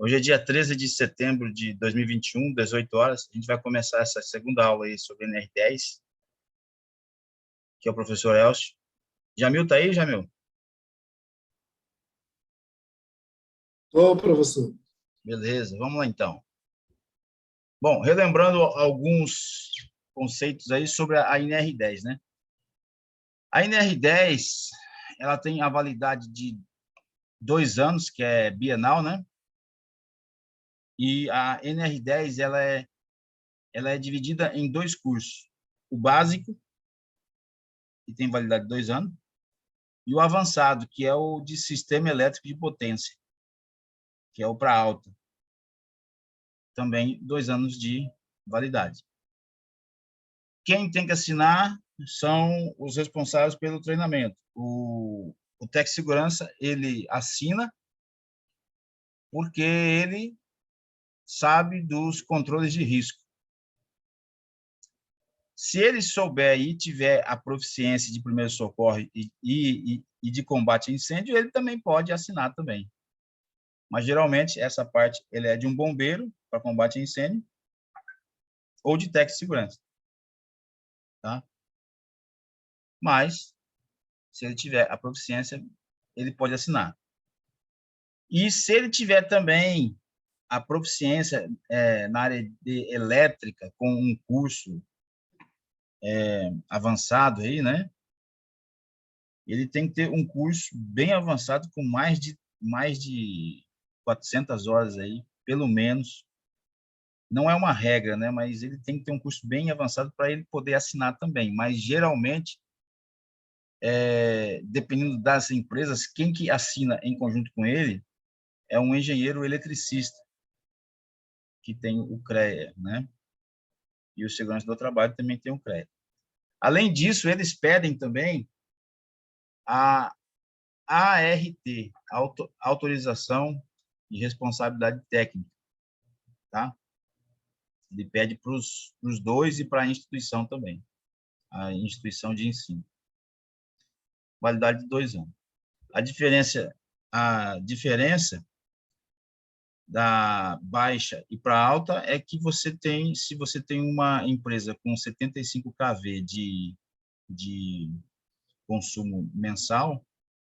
Hoje é dia 13 de setembro de 2021, 18 horas. A gente vai começar essa segunda aula aí sobre NR10, que é o professor Elcio. Jamil tá aí, Jamil? Ô, professor. Beleza, vamos lá então. Bom, relembrando alguns conceitos aí sobre a NR10, né? A NR10, ela tem a validade de 2 anos, que é bienal, né? E a NR10, ela é dividida em 2 cursos. O básico, que tem validade de 2 anos, e o avançado, que é o de sistema elétrico de potência, que é o para alta. Também 2 anos de validade. Quem tem que assinar são os responsáveis pelo treinamento. O técnico de segurança, ele assina porque ele sabe dos controles de risco. Se ele souber e tiver a proficiência de primeiro socorro e de combate a incêndio, ele também pode assinar também. Mas, geralmente, essa parte ele é de um bombeiro para combate a incêndio ou de técnico de segurança. Tá? Mas, se ele tiver a proficiência, ele pode assinar. E se ele tiver também a proficiência na área de elétrica, com um curso avançado aí, né? Ele tem que ter um curso bem avançado com mais de 400 horas aí, pelo menos. Não é uma regra, né? Mas ele tem que ter um curso bem avançado para ele poder assinar também. Mas, geralmente, dependendo das empresas, quem que assina em conjunto com ele é um engenheiro eletricista, que tem o CREA, né? E o segurança do trabalho também tem o CREA. Além disso, eles pedem também a ART, Autorização de Responsabilidade Técnica, tá? Ele pede para os dois e para a instituição também, a instituição de ensino. Validade de 2 anos. A diferença da baixa e para alta é que se você tem uma empresa com 75 kV de consumo mensal,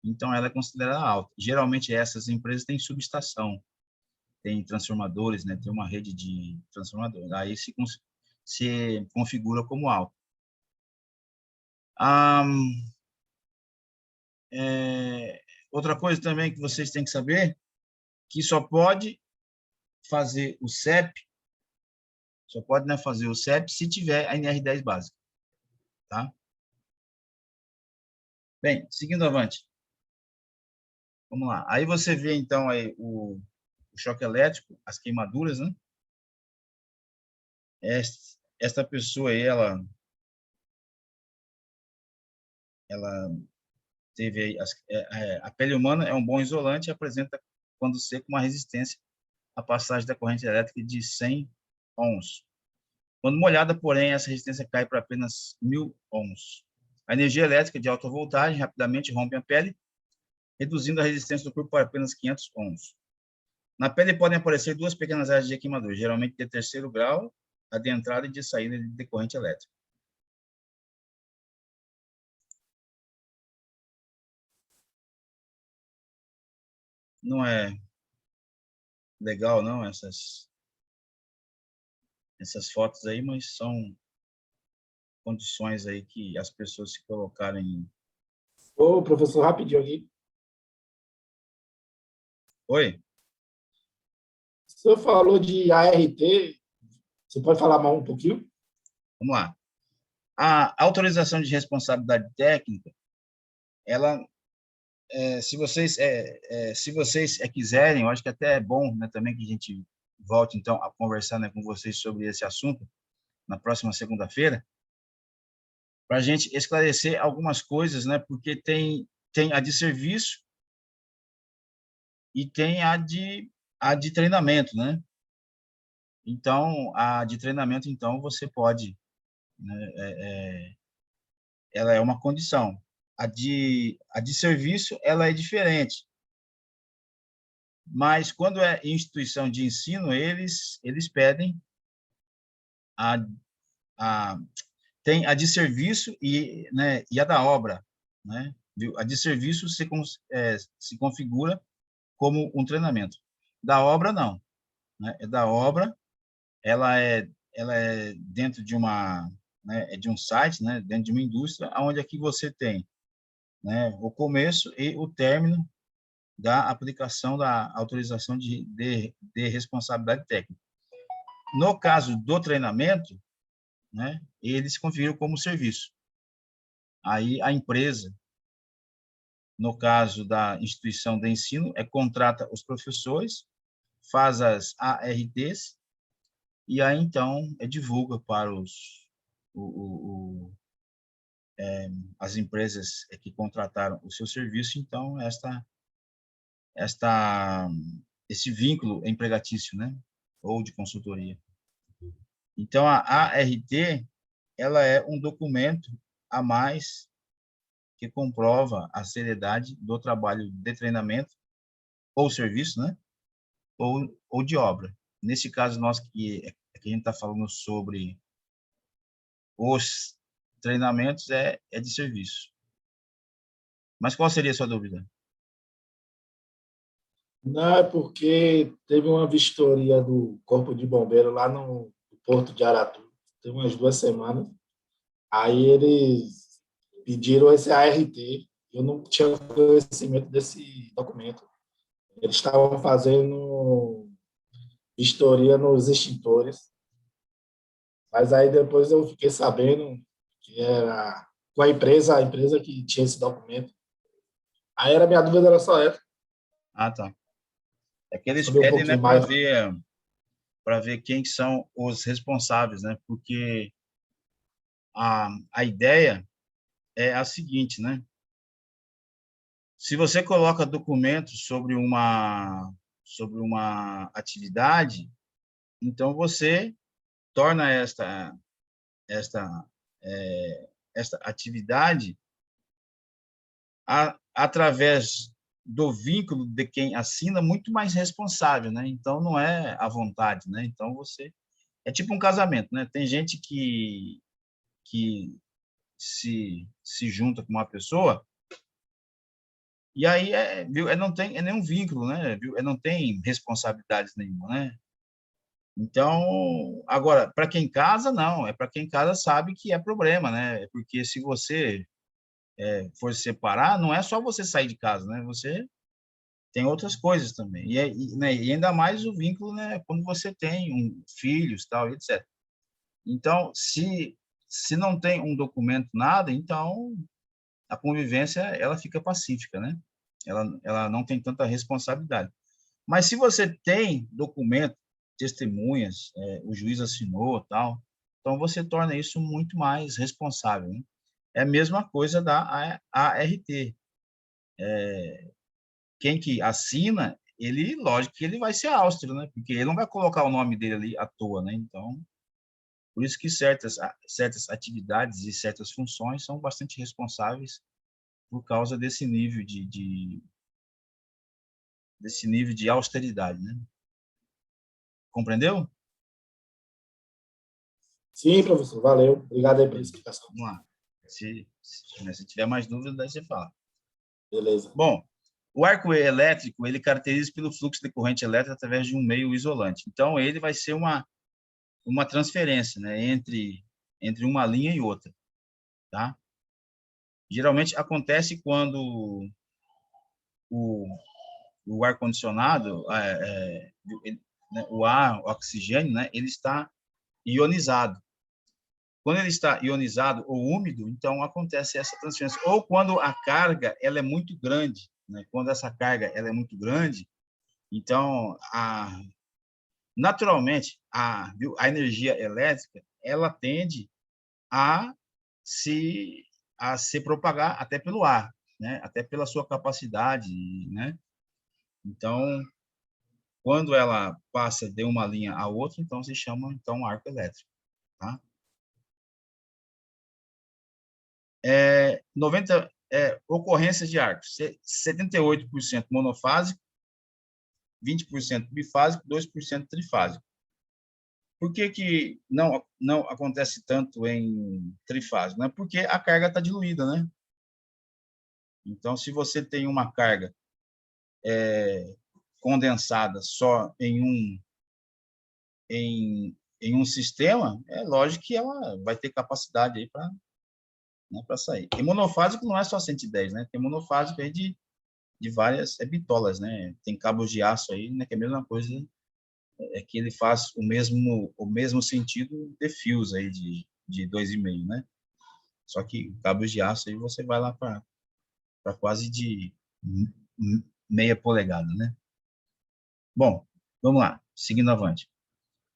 então ela é considerada alta. Geralmente essas empresas têm subestação, tem transformadores, né? Tem uma rede de transformadores. Aí se configura como alta. Outra coisa também que vocês têm que saber, que só pode fazer o CEP, só pode, né, fazer o CEP se tiver a NR10 básica, tá? Bem, seguindo avante. Vamos lá. Aí você vê, então, aí o choque elétrico, as queimaduras, né? Esta pessoa aí, ela teve aí, a pele humana é um bom isolante e apresenta, quando seco, uma resistência à passagem da corrente elétrica de 100 ohms. Quando molhada, porém, essa resistência cai para apenas 1000 ohms. A energia elétrica de alta voltagem rapidamente rompe a pele, reduzindo a resistência do corpo para apenas 500 ohms. Na pele podem aparecer 2 pequenas áreas de queimadura, geralmente de terceiro grau, a de entrada e de saída de corrente elétrica. Não é legal, não, essas fotos aí, mas são condições aí que as pessoas se colocaram em... Ô, professor, rapidinho aqui. Oi? O senhor falou de ART, você pode falar mais um pouquinho? Vamos lá. A autorização de responsabilidade técnica, ela, se vocês quiserem, eu acho que até é bom, né, também que a gente volte, então, a conversar, né, com vocês sobre esse assunto na próxima segunda-feira, para a gente esclarecer algumas coisas, né, porque tem a de serviço e tem a de treinamento, né? Então, a de treinamento, então, você pode, né, ela é uma condição. A de serviço, ela é diferente. Mas, quando é instituição de ensino, eles pedem a, tem a de serviço e a da obra, né? A de serviço se configura como um treinamento. Da obra, não. Né? Da obra, ela é dentro de de um site, né? Dentro de uma indústria, onde aqui você tem, né, o começo e o término da aplicação da autorização de responsabilidade técnica. No caso do treinamento, né, eles configuram como serviço. Aí a empresa, no caso da instituição de ensino, contrata os professores, faz as ARTs, e aí, então, divulga para as empresas que contrataram o seu serviço. Então, esse vínculo empregatício, né? Ou de consultoria. Então, a ART, ela é um documento a mais que comprova a seriedade do trabalho de treinamento ou serviço, né? Ou de obra. Nesse caso, que a gente está falando sobre os treinamentos, é de serviço. Mas qual seria a sua dúvida? Não, é porque teve uma vistoria do Corpo de Bombeiro lá no Porto de Aratu, tem umas 2 semanas. Aí eles pediram esse ART. Eu não tinha conhecimento desse documento. Eles estavam fazendo vistoria nos extintores, mas aí depois eu fiquei sabendo que era com a empresa que tinha esse documento. Aí minha dúvida era só essa, Ah, tá. É que eles saber um pedem, né, pouquinho mais. para ver quem são os responsáveis, né? Porque a ideia é a seguinte, né? Se você coloca documentos sobre uma atividade, então você torna esta esta atividade através do vínculo de quem assina muito mais responsável, né? Então não é à vontade, né? Então você é tipo um casamento, né? Tem gente que se junta com uma pessoa e aí viu, não tem nenhum vínculo, né? Viu? Não tem responsabilidades nenhuma, né? Então, agora, para quem casa, não. É para quem casa sabe que é problema, né? Porque se você for separar, não é só você sair de casa, né? Você tem outras coisas também. Né, e ainda mais o vínculo, né? Quando você tem filhos, tal, etc. Então, se não tem um documento, nada, então a convivência ela fica pacífica, né? Ela não tem tanta responsabilidade. Mas se você tem documento, testemunhas, o juiz assinou, tal, então você torna isso muito mais responsável, né? É a mesma coisa da ART. Quem que assina, ele, lógico que ele vai ser austro, né? Porque ele não vai colocar o nome dele ali à toa, né? Então, por isso que certas atividades e certas funções são bastante responsáveis por causa desse nível de austeridade, né? Compreendeu? Sim, professor, valeu. Obrigado aí pela Beleza. explicação. Vamos lá. Se tiver mais dúvidas, daí você fala. Beleza. Bom, o arco elétrico, ele caracteriza pelo fluxo de corrente elétrica através de um meio isolante. Então, ele vai ser uma transferência, né, entre uma linha e outra, tá? Geralmente acontece quando o, o ar-condicionado, né, o ar, o oxigênio, né, ele está ionizado. Quando ele está ionizado ou úmido, então acontece essa transferência. Ou quando a carga ela é muito grande, né? Quando essa carga ela é muito grande, então naturalmente a energia elétrica ela tende a se se propagar até pelo ar, né? Até pela sua capacidade, né? Então, quando ela passa de uma linha a outra, então se chama então arco elétrico, tá? 90 ocorrências de arcos, 78% monofásico, 20% bifásico, 2% trifásico. Por que não acontece tanto em trifásico? Né? Porque a carga está diluída, né? Então, se você tem uma carga condensada só em um sistema, é lógico que ela vai ter capacidade aí para, né, para sair. E monofásico não é só 110, né? Tem monofásico aí de várias bitolas, né? Tem cabos de aço aí, né? Que é a mesma coisa, é que ele faz o mesmo sentido de fios aí de 2,5, né? Só que cabos de aço aí você vai lá para quase de meia polegada, né? Bom, vamos lá, seguindo avante.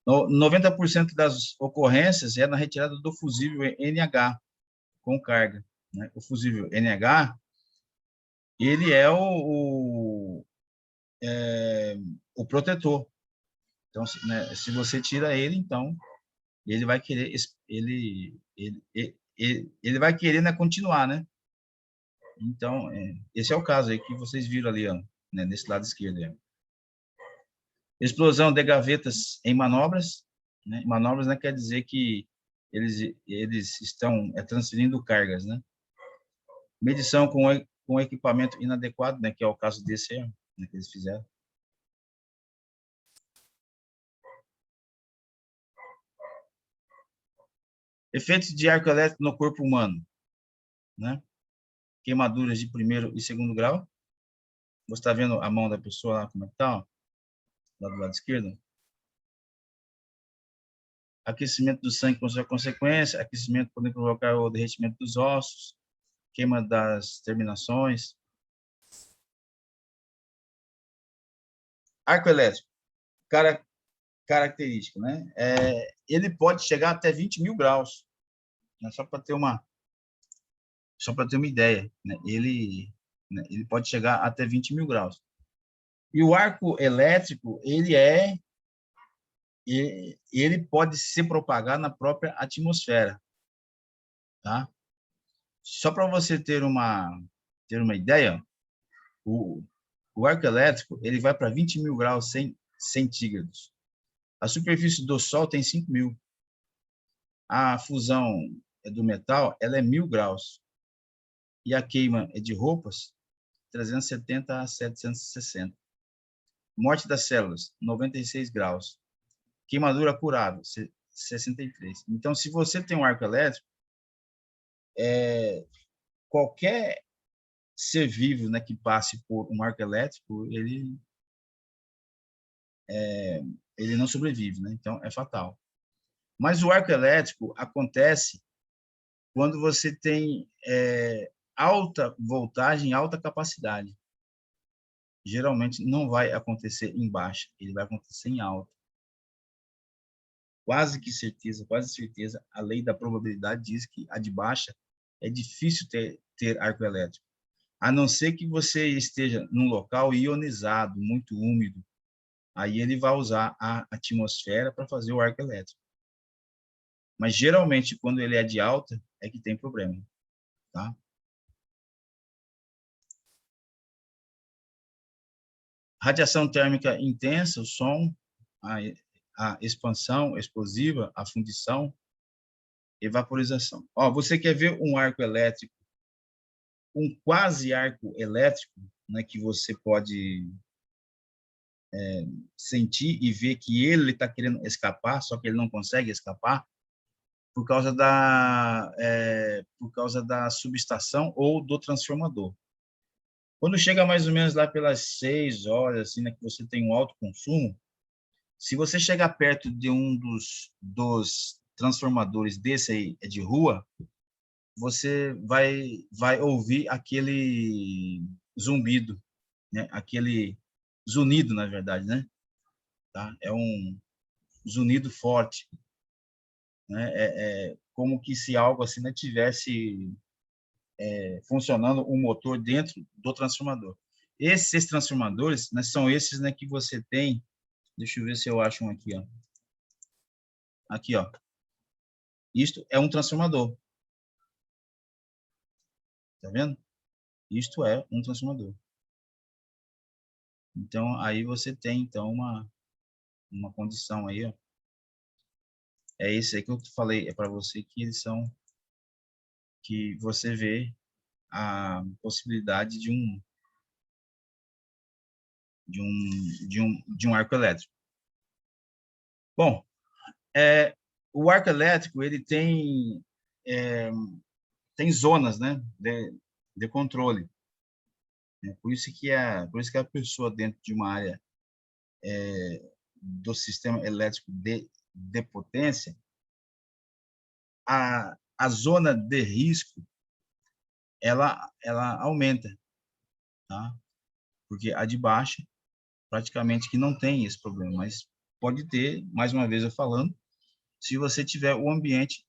90% das ocorrências é na retirada do fusível NH com carga, né? O fusível NH, ele é o protetor. Então, né, se você tira ele, então ele vai querer ele vai querer, né, continuar, né? Então, esse é o caso aí que vocês viram ali, ó, né, nesse lado esquerdo. Aí. Explosão de gavetas em manobras, né? Manobras, né, quer dizer que eles estão transferindo cargas, né? Medição com equipamento inadequado, né, que é o caso desse aí, né, que eles fizeram. Efeitos de arco elétrico no corpo humano, né? Queimaduras de primeiro e segundo grau. Você está vendo a mão da pessoa lá, como é que tá? Ó, lá do lado esquerdo. Aquecimento do sangue com sua consequência. Aquecimento pode provocar o derretimento dos ossos. Queima das terminações. Arco elétrico. Característico, né? Ele pode chegar até 20 mil graus. Né? Só para ter uma ideia, né? Ele pode chegar até 20 mil graus. E o arco elétrico, ele pode se propagar na própria atmosfera, tá? Só para você ter uma ideia, o arco elétrico, ele vai para 20 mil graus centígrados. A superfície do Sol tem 5 mil. A fusão do metal, ela é 1.000 graus. E a queima de roupas, 370 a 760. Morte das células, 96 graus. Queimadura curável, 63. Então, se você tem um arco elétrico, qualquer ser vivo, né, que passe por um arco elétrico, ele não sobrevive, né? Então, é fatal. Mas o arco elétrico acontece quando você tem alta voltagem, alta capacidade. Geralmente não vai acontecer em baixa, ele vai acontecer em alta. Quase certeza, a lei da probabilidade diz que a de baixa é difícil ter arco elétrico. A não ser que você esteja num local ionizado, muito úmido. Aí ele vai usar a atmosfera para fazer o arco elétrico. Mas, geralmente, quando ele é de alta, é que tem problema. Tá? Radiação térmica intensa, o som, a expansão explosiva, a fundição, evaporização. Ó, você quer ver um arco elétrico, um quase arco elétrico, né, que você pode sentir e ver que ele está querendo escapar, só que ele não consegue escapar por causa da subestação ou do transformador. Quando chega mais ou menos lá pelas 6 horas, assim, né, que você tem um alto consumo, se você chegar perto de um dos transformadores desse aí de rua, você vai ouvir aquele zumbido, né? Aquele zunido, na verdade, né? Tá? É um zunido forte, né? Como que se algo assim, né, tivesse funcionando um motor dentro do transformador. Esses transformadores, né, são esses, né, que você tem. Deixa eu ver se eu acho um aqui, ó. Aqui, ó. Isto é um transformador. Tá vendo? Isto é um transformador. Então, aí você tem, então, uma condição aí, ó. É esse aí que eu falei, é para você que eles são, que você vê a possibilidade de um arco elétrico. Bom, o arco elétrico, ele é, tem zonas, né, de controle. Por isso que a pessoa dentro de uma área do sistema elétrico de potência, a zona de risco, ela aumenta, tá? Porque a de baixo, praticamente que não tem esse problema, mas pode ter, mais uma vez eu falando, se você tiver o ambiente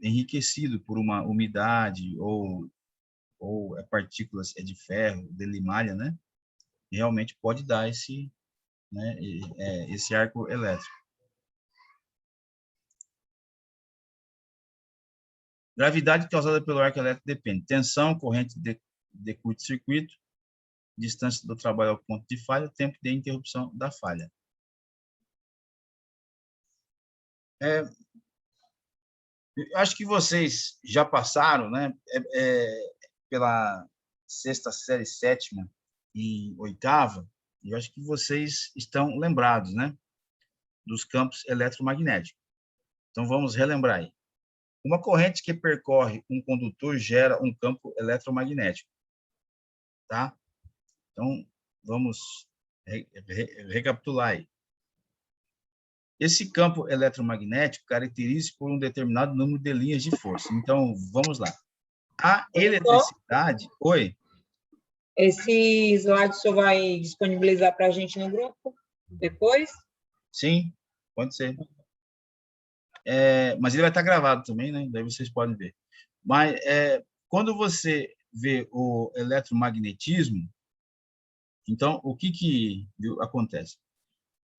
enriquecido por uma umidade ou partículas de ferro, de limalha, né? Realmente pode dar esse, né, esse arco elétrico. Gravidade causada pelo arco elétrico depende. Tensão, corrente de curto-circuito, distância do trabalho ao ponto de falha, tempo de interrupção da falha. Eu acho que vocês já passaram, né, pela sexta série, sétima e oitava, e eu acho que vocês estão lembrados, né, dos campos eletromagnéticos. Então, vamos relembrar aí. Uma corrente que percorre um condutor gera um campo eletromagnético, tá? Então, vamos recapitular aí. Esse campo eletromagnético caracteriza por um determinado número de linhas de força. Então, vamos lá. A eletricidade... Oi? Esse slide o senhor vai disponibilizar para a gente no grupo depois? Sim, pode ser. Mas ele vai estar gravado também, né? Daí vocês podem ver. Mas quando você vê o eletromagnetismo, então, o que acontece?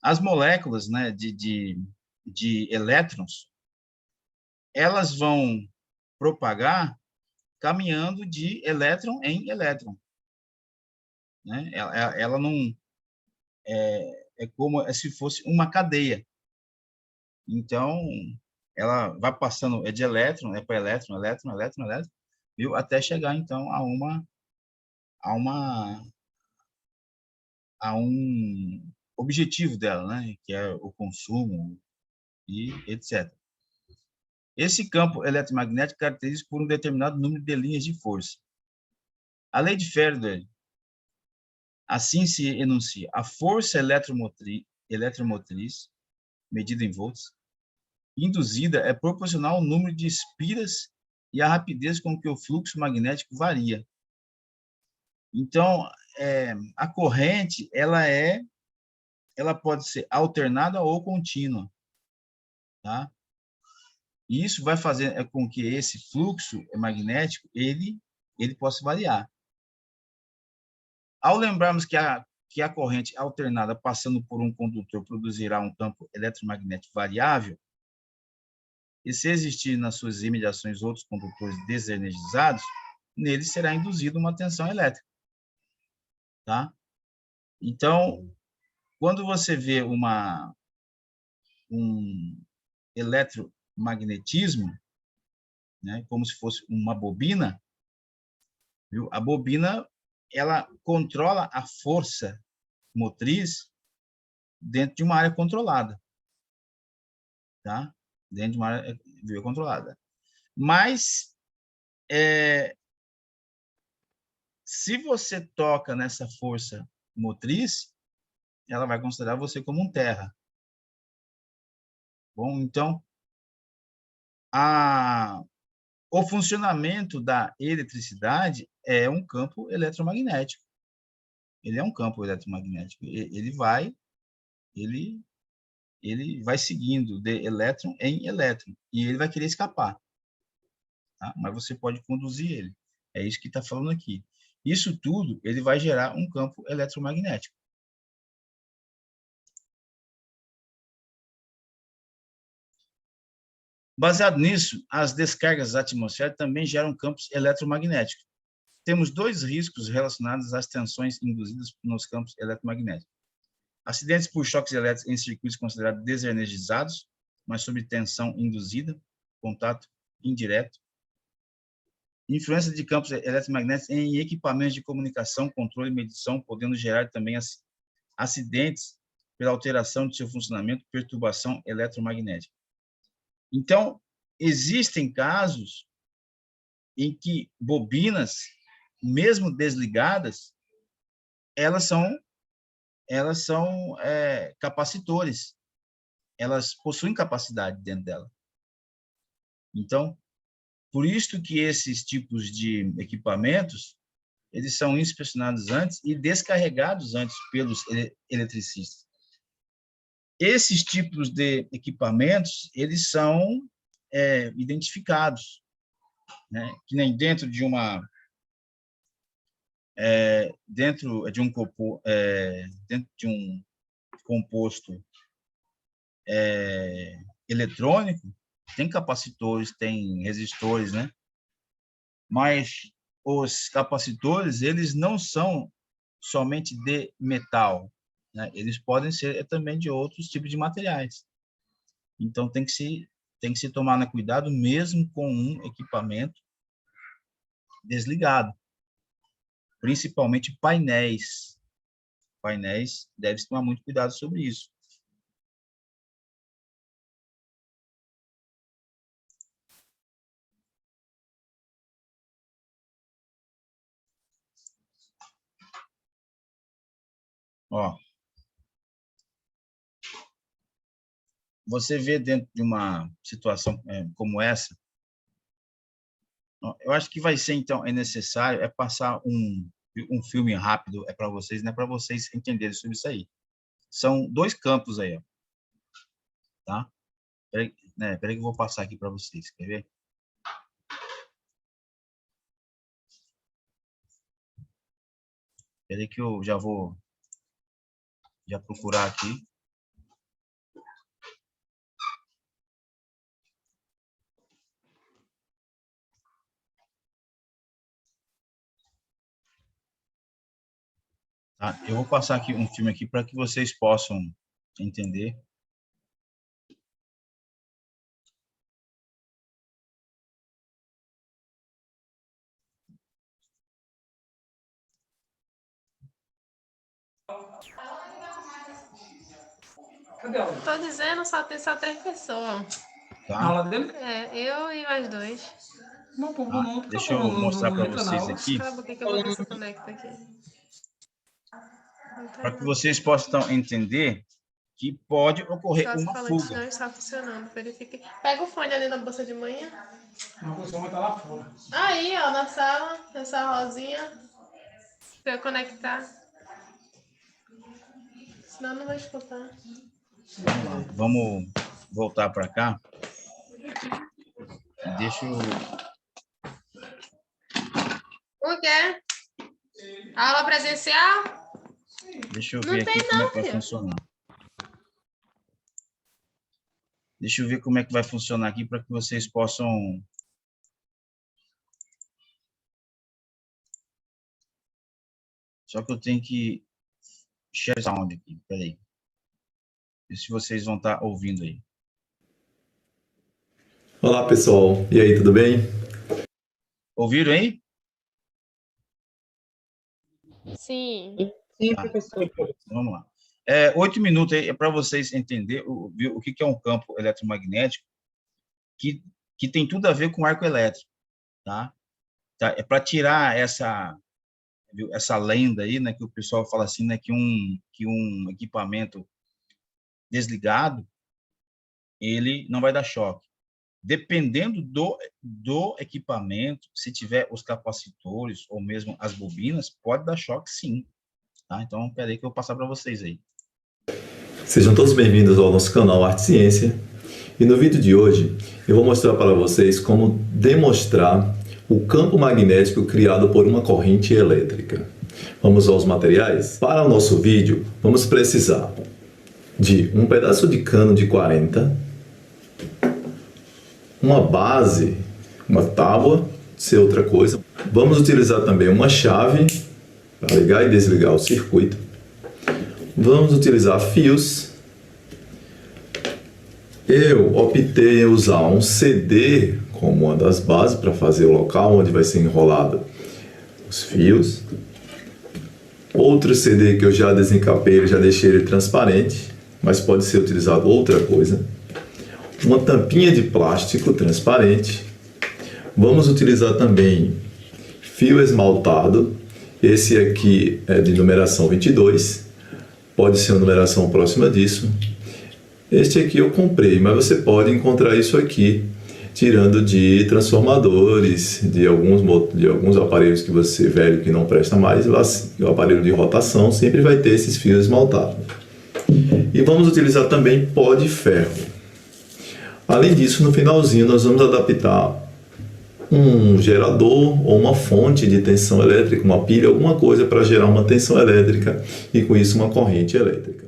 As moléculas, né, de elétrons, elas vão propagar caminhando de elétron em elétron, né? Ela não é como se fosse uma cadeia. Então, ela vai passando de elétron, para elétron, elétron, elétron, elétron, viu? Até chegar então a um objetivo dela, né? Que é o consumo e etc. Esse campo eletromagnético caracteriza por um determinado número de linhas de força. A lei de Faraday, assim se enuncia: a força eletromotriz, medida em volts, induzida é proporcional ao número de espiras e à rapidez com que o fluxo magnético varia. Então, a corrente, ela pode ser alternada ou contínua, tá? E isso vai fazer com que esse fluxo magnético, ele possa variar. Ao lembrarmos que a corrente alternada passando por um condutor produzirá um campo eletromagnético variável, e se existir nas suas imediações outros condutores desenergizados, neles será induzida uma tensão elétrica, tá? Então, quando você vê um eletromagnetismo, né, como se fosse uma bobina, viu? A bobina, ela controla a força motriz dentro de uma área controlada, tá? Dentro de uma área controlada. Mas, se você toca nessa força motriz, ela vai considerar você como um terra. Bom, então, o funcionamento da eletricidade é um campo eletromagnético. Ele é um campo eletromagnético. Ele vai seguindo de elétron em elétron e ele vai querer escapar, tá? Mas você pode conduzir ele. É isso que está falando aqui. Isso tudo ele vai gerar um campo eletromagnético. Baseado nisso, as descargas atmosféricas também geram campos eletromagnéticos. temos dois riscos relacionados às tensões induzidas nos campos eletromagnéticos. Acidentes por choques elétricos em circuitos considerados desenergizados, mas sob tensão induzida, contato indireto. Influência de campos eletromagnéticos em equipamentos de comunicação, controle e medição, podendo gerar também acidentes pela alteração de seu funcionamento, perturbação eletromagnética. Então, existem casos em que bobinas, mesmo desligadas, elas são capacitores. Elas possuem capacidade dentro dela. Então, por isso que esses tipos de equipamentos, eles são inspecionados antes e descarregados antes pelos eletricistas. Esses tipos de equipamentos, eles são identificados, né? Que nem dentro de um composto eletrônico, tem capacitores, tem resistores, né? Mas os capacitores, eles não são somente de metal, né? Eles podem ser também de outros tipos de materiais. Então, tem que se tomar cuidado mesmo com um equipamento desligado. Principalmente painéis. Painéis, deve-se tomar muito cuidado sobre isso. Ó, você vê dentro de uma situação como essa, eu acho que vai ser, então, necessário passar um filme rápido para vocês, né, para vocês entenderem sobre isso aí. São dois campos aí, ó, tá? Peraí que eu vou passar aqui para vocês, quer ver? Peraí que eu já vou procurar aqui. Tá? Eu vou passar aqui um filme aqui para que vocês possam entender. Tô dizendo, só tem só 3 pessoas. Tá? Na aula dele? Eu e mais 2. Não, pô, Tá? não. Deixa eu mostrar para entra na vocês aula. aqui, Sabe por que eu botei essa conecta aqui? para que vocês possam entender que pode ocorrer Só se uma falante fuga. não está funcionando. Verifique. Pega o fone ali na bolsa de manhã. Uma pessoa vai estar lá fora. Aí, ó, na sala, essa rosinha. Pra eu conectar. Senão não vai escutar. Vamos voltar para cá. Deixa eu... O quê? Aula presencial? Deixa eu Não ver tem aqui como é que vai filho. funcionar. Deixa eu ver como é que vai funcionar aqui para que vocês possam... Só que eu tenho que share sound aqui, peraí. Ver se vocês vão estar ouvindo aí. Olá, pessoal. E aí, tudo bem? Ouviram aí? Sim. Sim, Tá. professor. Vamos lá. 8 minutos aí para vocês entenderem o que é um campo eletromagnético que tem tudo a ver com arco elétrico, tá? É para tirar essa lenda aí, né, que o pessoal fala assim, né, que um equipamento desligado, ele não vai dar choque. Dependendo do equipamento, se tiver os capacitores ou mesmo as bobinas, pode dar choque sim. Tá? Então, peraí que eu vou passar para vocês aí. Sejam todos bem-vindos ao nosso canal Arte Ciência. E no vídeo de hoje, eu vou mostrar para vocês como demonstrar o campo magnético criado por uma corrente elétrica. Vamos aos materiais? Para o nosso vídeo, vamos precisar de um pedaço de cano de 40, uma base, uma tábua ser outra coisa. Vamos utilizar também uma chave para ligar e desligar o circuito. Vamos utilizar fios. Eu optei em usar um CD como uma das bases para fazer o local onde vai ser enrolado os fios. Outro CD que eu já desencapei, ele já deixei ele transparente, mas pode ser utilizado outra coisa. Uma tampinha de plástico transparente. Vamos utilizar também fio esmaltado. Esse aqui é de numeração 22. Pode ser uma numeração próxima disso. Este aqui eu comprei, mas você pode encontrar isso aqui, tirando de transformadores, de alguns aparelhos que você velho que não presta mais. O aparelho de rotação sempre vai ter esses fios esmaltados. E vamos utilizar também pó de ferro. Além disso, no finalzinho nós vamos adaptar um gerador ou uma fonte de tensão elétrica, uma pilha, alguma coisa para gerar uma tensão elétrica e com isso uma corrente elétrica.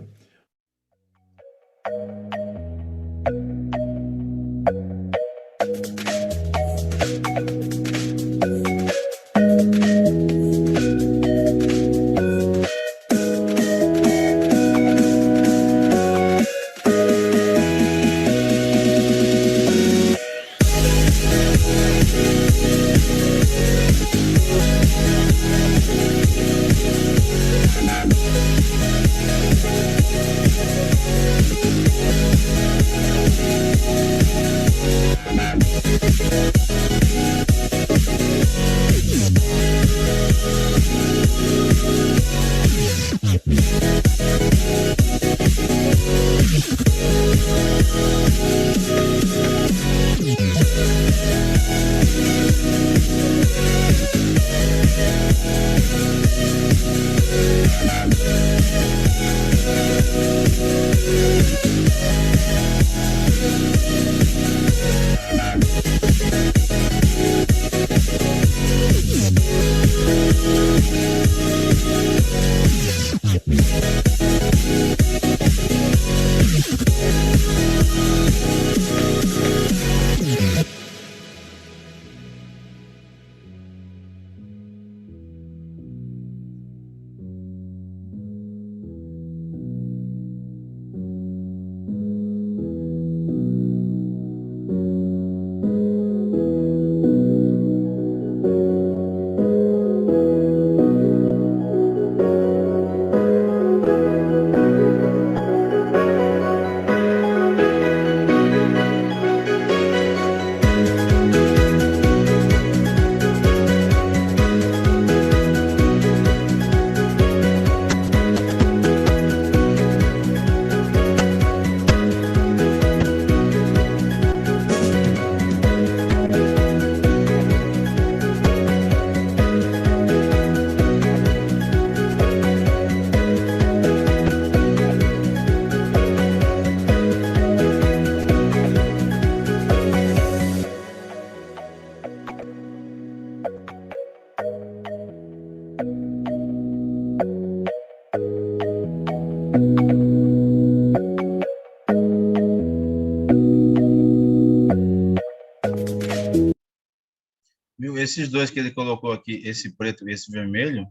Viu? Esses dois que ele colocou aqui, esse preto e esse vermelho,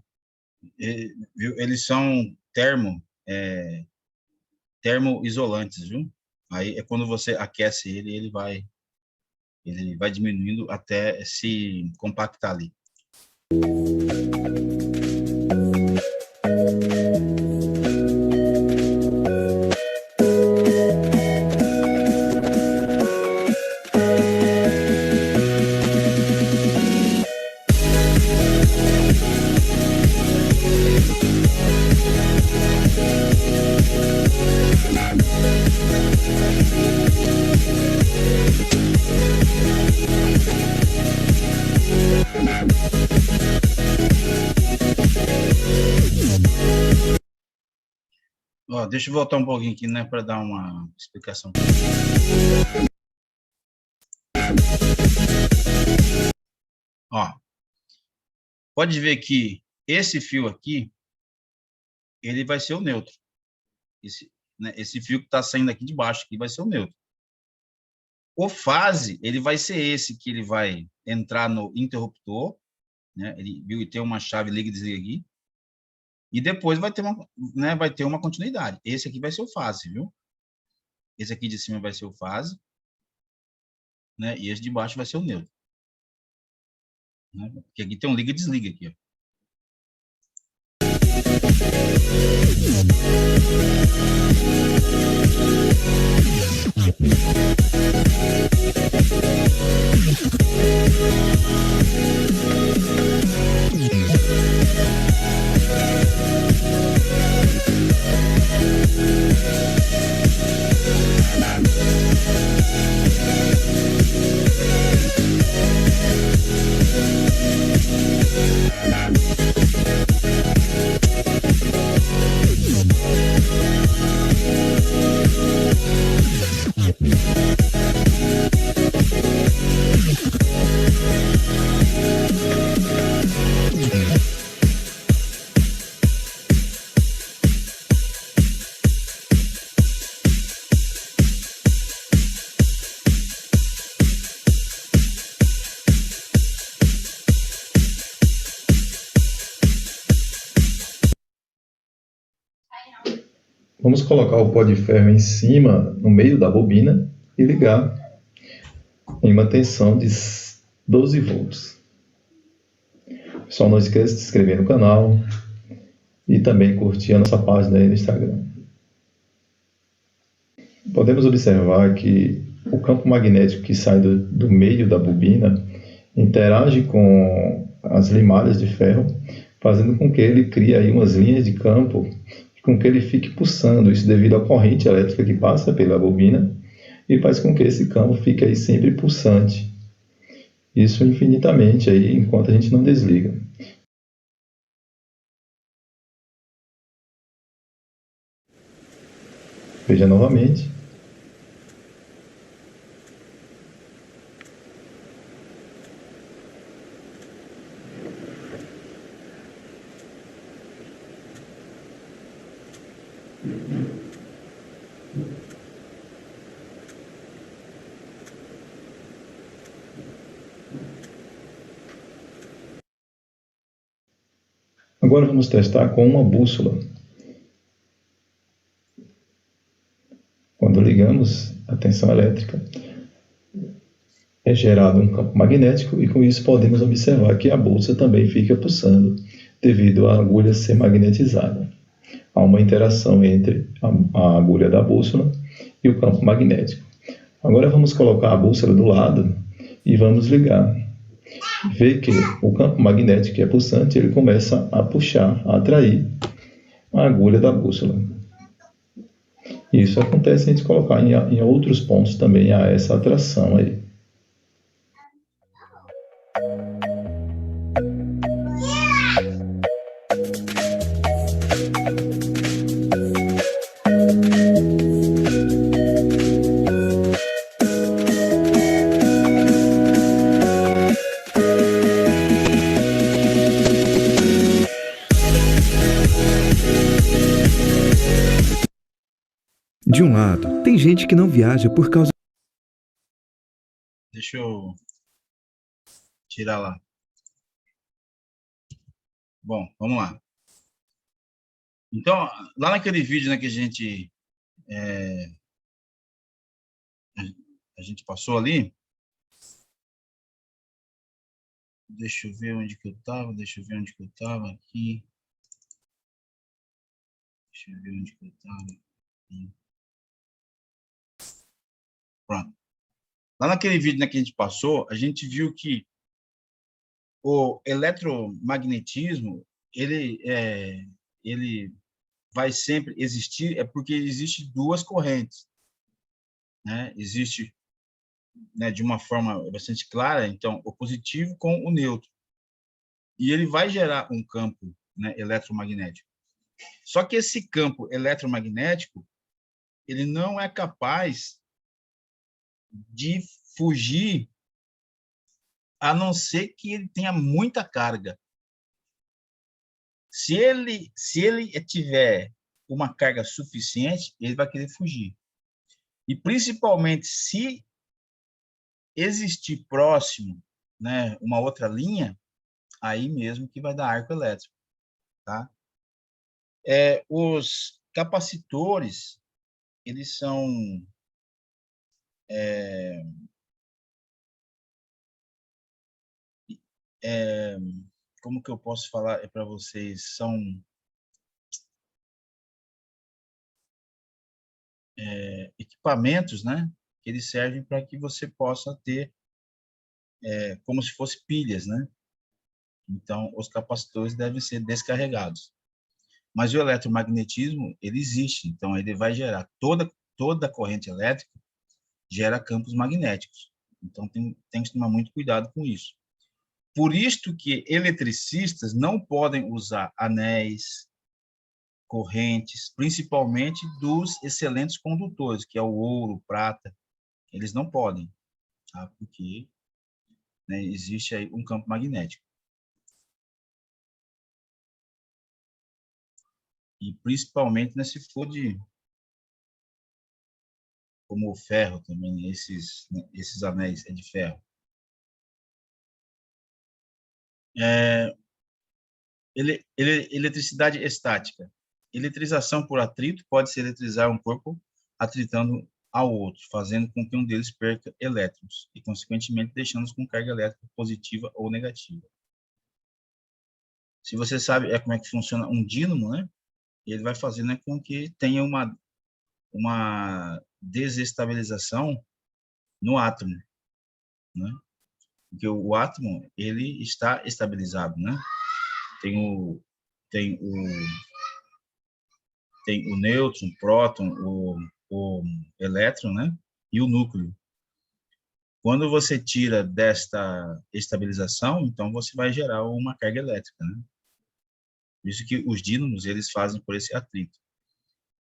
viu? Eles são termoisolantes, viu? Aí é quando você aquece ele, ele vai diminuindo até se compactar ali. Ó, deixa eu voltar um pouquinho aqui, né, para dar uma explicação. Ó, pode ver que esse fio aqui, ele vai ser o neutro. Esse fio que está saindo aqui de baixo aqui vai ser o neutro. O fase, ele vai ser esse que ele vai entrar no interruptor, né? Ele viu e tem uma chave liga e desliga aqui. E depois vai ter uma continuidade. Esse aqui vai ser o fase, viu? Esse aqui de cima vai ser o fase, né? E esse de baixo vai ser o neutro. Né? Porque aqui tem um liga e desliga aqui, ó. Vamos colocar o pó de ferro em cima, no meio da bobina, e ligar em uma tensão de 12 volts. Pessoal, não esqueça de se inscrever no canal e também curtir a nossa página aí no Instagram. Podemos observar que o campo magnético que sai do meio da bobina interage com as limalhas de ferro, fazendo com que ele crie aí umas linhas de campo, com que ele fique pulsando, isso devido à corrente elétrica que passa pela bobina e faz com que esse campo fique aí sempre pulsante. Isso infinitamente aí, enquanto a gente não desliga. Veja novamente. Agora vamos testar com uma bússola. Quando ligamos a tensão elétrica, é gerado um campo magnético e com isso podemos observar que a bússola também fica pulsando devido à agulha ser magnetizada. Há uma interação entre a agulha da bússola e o campo magnético. Agora vamos colocar a bússola do lado e vamos ligar. Vê que o campo magnético que é pulsante, ele começa a puxar, a atrair a agulha da bússola. Isso acontece se a gente colocar em outros pontos também há essa atração aí. De um lado, tem gente que não viaja por causa... Deixa eu tirar lá. Bom, vamos lá. Então, lá naquele vídeo, né, que a gente passou ali. Deixa eu ver onde que eu estava. Deixa eu ver onde que eu estava aqui. Deixa eu ver onde que eu estava aqui. Pronto. Lá naquele vídeo, né, que a gente passou, a gente viu que o eletromagnetismo, ele vai sempre existir, é porque existe duas correntes, né? Existe, né, de uma forma bastante clara, então, o positivo com o neutro. E ele vai gerar um campo, né, eletromagnético. Só que esse campo eletromagnético, ele não é capaz de fugir, a não ser que ele tenha muita carga. Se ele tiver uma carga suficiente, ele vai querer fugir. E principalmente se existir próximo, né, uma outra linha, aí mesmo que vai dar arco elétrico, tá? Os capacitores, eles são como que eu posso falar para vocês? São equipamentos, né, que eles servem para que você possa ter como se fosse pilhas, né? Então, os capacitores devem ser descarregados. Mas o eletromagnetismo, ele existe, então ele vai gerar toda corrente elétrica gera campos magnéticos. Então tem que tomar muito cuidado com isso. Por isto que eletricistas não podem usar anéis, correntes, principalmente dos excelentes condutores, que é o ouro, o prata. Eles não podem, tá? Porque, né, existe aí um campo magnético. E principalmente, né, se for como o ferro também, esses anéis é de ferro. Eletricidade estática. Eletrização por atrito pode se eletrizar um corpo atritando ao outro, fazendo com que um deles perca elétrons e, consequentemente, deixando-os com carga elétrica positiva ou negativa. Se você sabe como é que funciona um dínamo, né, ele vai fazer, né, com que tenha uma desestabilização no átomo, né? Porque o átomo, ele está estabilizado, né? Tem o nêutron, o próton, o elétron, né? E o núcleo. Quando você tira desta estabilização, então você vai gerar uma carga elétrica, né? Por isso que os dínamos, eles fazem por esse atrito.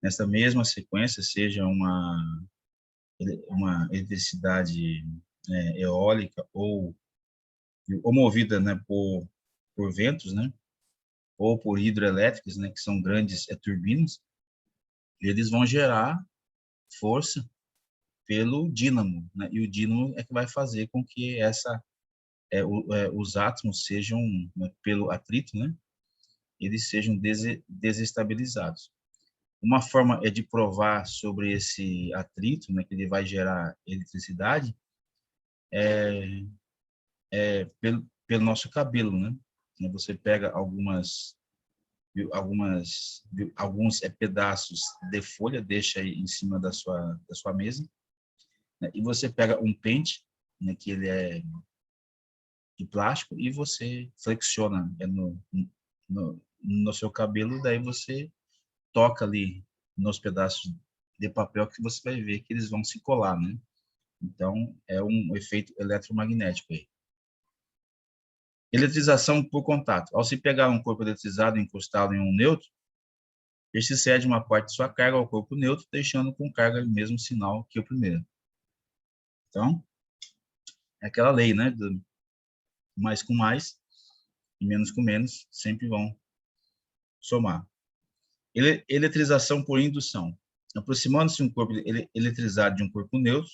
Nessa mesma sequência, seja uma eletricidade eólica ou movida, né, por ventos, né? Ou por hidrelétricas, né, que são grandes turbinas, eles vão gerar força pelo dínamo, né? E o dínamo é que vai fazer com que os átomos sejam, né, pelo atrito, né, eles sejam desestabilizados. Uma forma de provar sobre esse atrito, né, que ele vai gerar eletricidade, pelo nosso cabelo, né? Você pega alguns pedaços de folha, deixa aí em cima da sua mesa, né? E você pega um pente, né, que ele é de plástico, e você flexiona, né, no seu cabelo, daí você toca ali nos pedaços de papel que você vai ver que eles vão se colar, né? Então, é um efeito eletromagnético aí. Eletrização por contato. Ao se pegar um corpo eletrizado e encostá-lo em um neutro, este cede uma parte de sua carga ao corpo neutro, deixando com carga o mesmo sinal que o primeiro. Então, é aquela lei, né? Do mais com mais e menos com menos, sempre vão somar. Eletrização por indução. Aproximando-se um corpo eletrizado de um corpo neutro,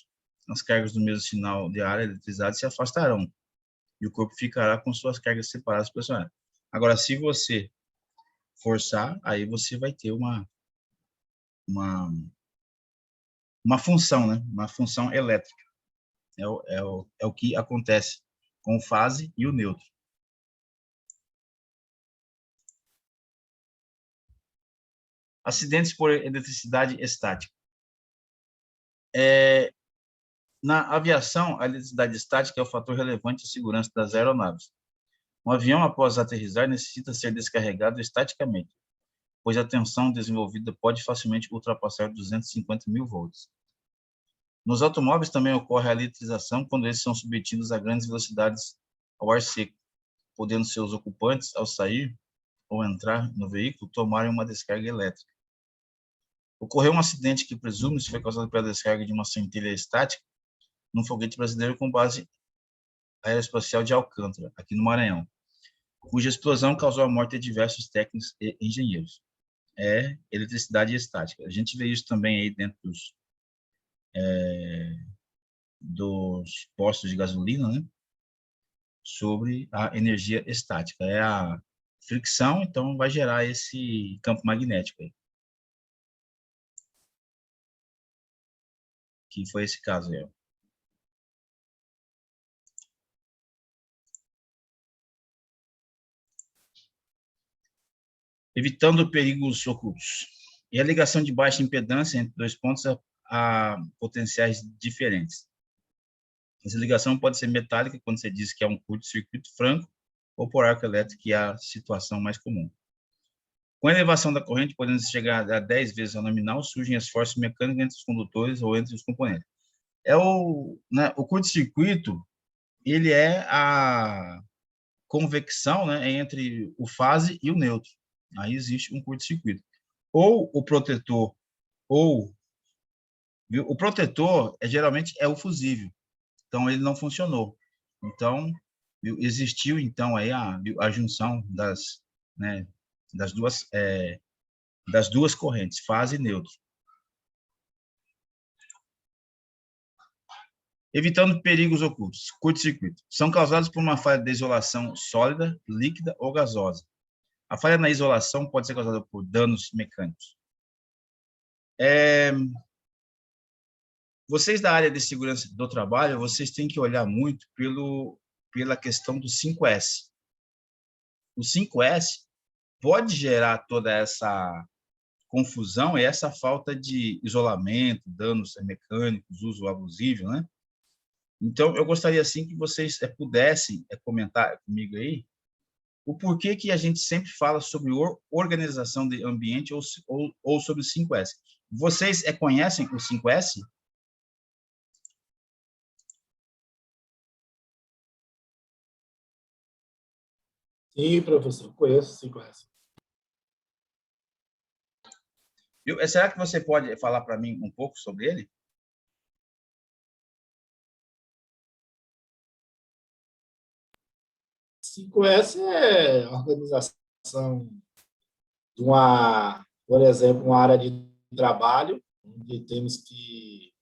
as cargas do mesmo sinal de área eletrizada se afastarão e o corpo ficará com suas cargas separadas pressionadas. Agora, se você forçar, aí você vai ter uma função, né? Uma função elétrica. É o que acontece com o fase e o neutro. Acidentes por eletricidade estática. Na aviação, a eletricidade estática é o fator relevante à segurança das aeronaves. Um avião, após aterrissar, necessita ser descarregado estaticamente, pois a tensão desenvolvida pode facilmente ultrapassar 250 mil volts. Nos automóveis também ocorre a eletrização quando eles são submetidos a grandes velocidades ao ar seco, podendo seus ocupantes, ao sair ou entrar no veículo, tomarem uma descarga elétrica. Ocorreu um acidente que presume-se foi causado pela descarga de uma centelha estática num foguete brasileiro com base aeroespacial de Alcântara, aqui no Maranhão, cuja explosão causou a morte de diversos técnicos e engenheiros. É eletricidade estática. A gente vê isso também aí dentro dos postos de gasolina, né? Sobre a energia estática. É a fricção, então vai gerar esse campo magnético aí. Que foi esse caso aí. Evitando perigos ocultos. E a ligação de baixa impedância entre dois pontos a potenciais diferentes. Essa ligação pode ser metálica, quando você diz que é um curto-circuito franco, ou por arco elétrico, que é a situação mais comum. Com a elevação da corrente, podendo chegar a 10 vezes a nominal, surgem as forças mecânicas entre os condutores ou entre os componentes. O curto-circuito, ele é a convecção, né, entre o fase e o neutro. Aí existe um curto-circuito. Ou o protetor, o protetor geralmente é o fusível. Então, ele não funcionou. Então, existiu, então, aí a junção das duas correntes, fase e neutro. Evitando perigos ocultos. Curto-circuito. São causados por uma falha de isolação sólida, líquida ou gasosa. A falha na isolação pode ser causada por danos mecânicos. Vocês da área de segurança do trabalho, vocês têm que olhar muito pela questão do 5S. O 5S pode gerar toda essa confusão e essa falta de isolamento, danos mecânicos, uso abusivo, né? Então, eu gostaria, assim, que vocês pudessem comentar comigo aí o porquê que a gente sempre fala sobre organização de ambiente ou sobre o 5S. Vocês conhecem o 5S? Sim, professor, conheço, sim, conheço. Será que você pode falar para mim um pouco sobre ele? Cinco s é a organização de por exemplo, uma área de trabalho, onde temos que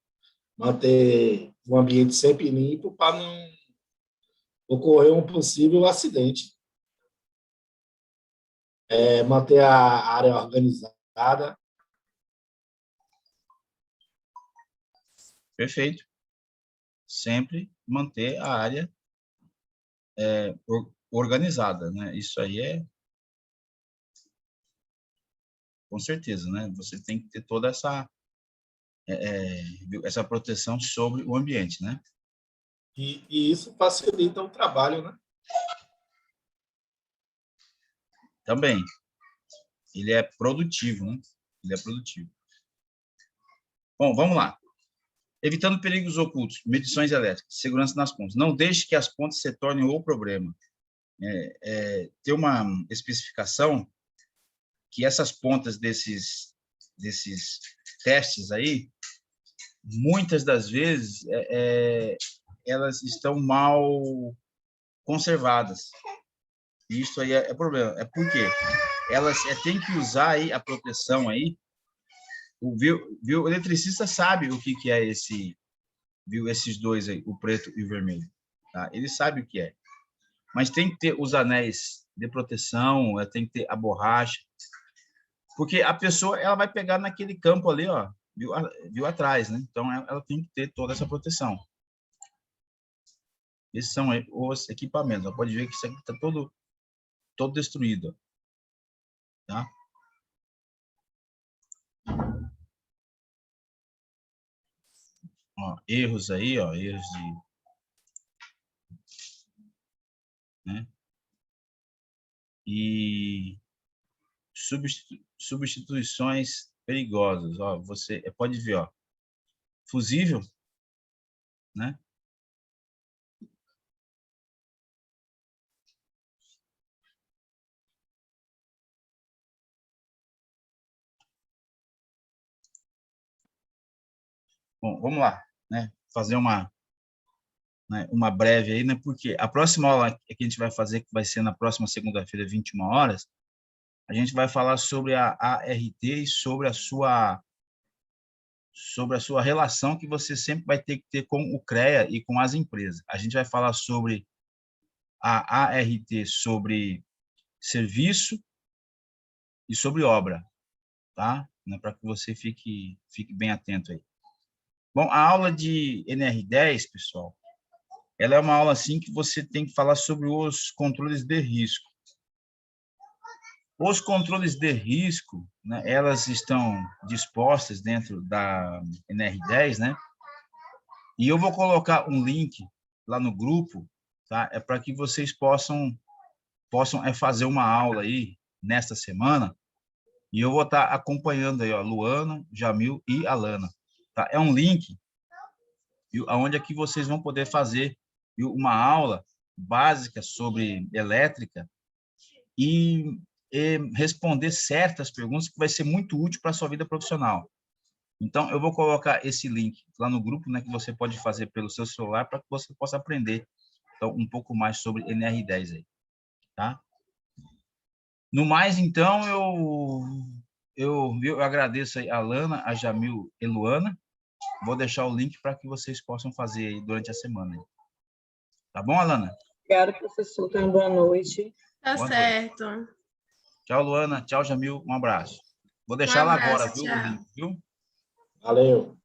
manter o ambiente sempre limpo para não ocorrer um possível acidente. Manter a área organizada. Perfeito. Sempre manter a área organizada, né? Isso aí com certeza, né? Você tem que ter toda essa proteção sobre o ambiente, né? E isso facilita o trabalho, né? Também. Ele é produtivo, né? Ele é produtivo. Bom, vamos lá. Evitando perigos ocultos, medições elétricas, segurança nas pontes. Não deixe que as pontes se tornem o problema. Tem uma especificação que essas pontas desses testes aí, muitas das vezes, elas estão mal conservadas. E isso aí é problema. É porque elas têm que usar aí a proteção aí. O eletricista sabe o que é esses dois aí, o preto e o vermelho. Tá? Ele sabe o que é. Mas tem que ter os anéis de proteção, tem que ter a borracha, porque a pessoa ela vai pegar naquele campo ali, ó, viu atrás, né? Então ela tem que ter toda essa proteção. Esses são os equipamentos. Pode ver que isso aqui está todo destruído, tá? Ó, erros aí, ó, erros né? E substituições perigosas, ó, você pode ver, ó, fusível, né? Bom, vamos lá, né? Fazer uma breve aí, né? Porque a próxima aula que a gente vai fazer, que vai ser na próxima segunda-feira, 21 horas, a gente vai falar sobre a ART e sobre a sobre a sua relação que você sempre vai ter que ter com o CREA e com as empresas. A gente vai falar sobre a ART, sobre serviço e sobre obra, tá? Para que você fique bem atento aí. Bom, a aula de NR10, pessoal, ela é uma aula assim que você tem que falar sobre os controles de risco. Os controles de risco, né, elas estão dispostas dentro da NR10, né? E eu vou colocar um link lá no grupo, tá? É para que vocês possam fazer uma aula aí nesta semana, e eu vou estar acompanhando aí, ó, Luana, Jamil e Alana, tá? É um link onde aqui vocês vão poder fazer uma aula básica sobre elétrica e responder certas perguntas que vai ser muito útil para a sua vida profissional. Então, eu vou colocar esse link lá no grupo, né, que você pode fazer pelo seu celular para que você possa aprender então, um pouco mais sobre NR10 aí, tá? No mais, então, eu agradeço aí a Alana, a Jamil e Luana. Vou deixar o link para que vocês possam fazer aí durante a semana. Aí. Tá bom, Alana? Obrigada, professor. Tenha uma boa noite. Tá Boa certo. Tchau, Luana. Tchau, Jamil. Um abraço. Vou deixar lá agora, viu, o tchau. link, viu? Valeu.